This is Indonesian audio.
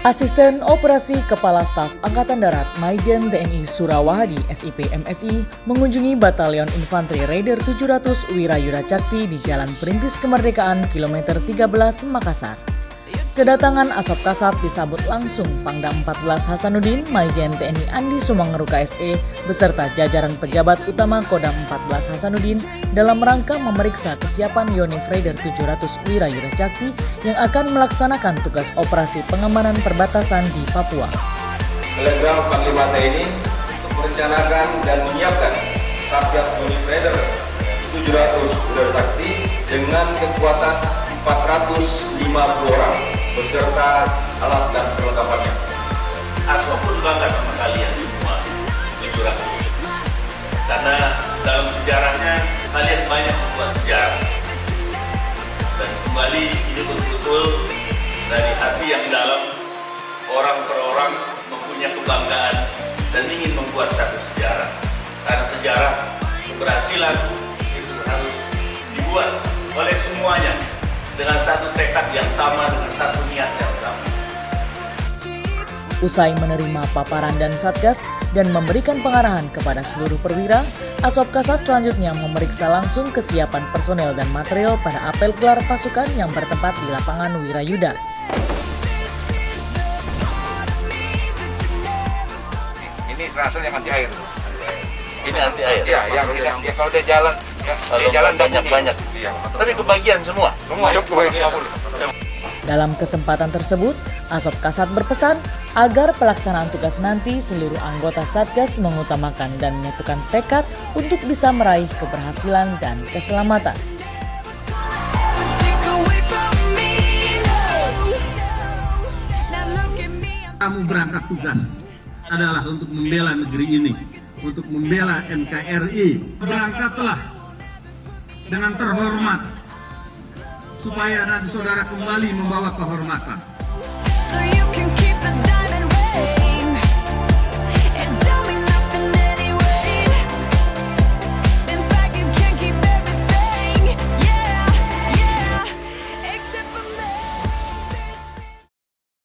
Asisten Operasi Kepala Staf Angkatan Darat Maijen TNI Surawahadi SIP MSI mengunjungi Batalion Infanteri Raider 700 Wirayuda Cakti di Jalan Perintis Kemerdekaan kilometer 13 Makassar. Kedatangan Asop Kasat disambut langsung Pangdam 14 Hasanuddin Maijen TNI Andi Sumangeruka SE beserta jajaran pejabat utama Kodam 14 Hasanuddin dalam rangka memeriksa kesiapan Yonif Raider 700 Wirayuda Cakti yang akan melaksanakan tugas operasi pengamanan perbatasan di Papua. Telegram Panglima TNI untuk merencanakan dan menyiapkan Satgas Yonif Raider 700 Wirayuda Cakti dengan kekuatan 450 orang beserta alat dan perlengkapannya. Asop pun bangga sama kalian semua 700, karena dalam sejarahnya kalian banyak membuat sejarah, dan kembali ini betul-betul dari hati yang dalam, orang per orang mempunyai kebanggaan dan ingin membuat satu sejarah, karena sejarah keberhasilan itu harus dibuat oleh semuanya dengan satu tekad yang sama, dengan satu niat yang sama. Usai menerima paparan dan satgas dan memberikan pengarahan kepada seluruh perwira, Asop Kasat selanjutnya memeriksa langsung kesiapan personel dan material pada apel gelar pasukan yang bertempat di lapangan Wirayuda. Ini rasul yang anti air. Ini anti air. Ya, yang dia kalau dia jalan, kalau jalan banyak. Iya. Tapi kebagian semua. Dalam kesempatan tersebut, Asop Kasat berpesan agar pelaksanaan tugas nanti seluruh anggota Satgas mengutamakan dan menyatukan tekad untuk bisa meraih keberhasilan dan keselamatan. Kamu berangkat tugas adalah untuk membela negeri ini, untuk membela NKRI. Berangkatlah dengan terhormat, supaya nanti saudara kembali membawa kehormatan.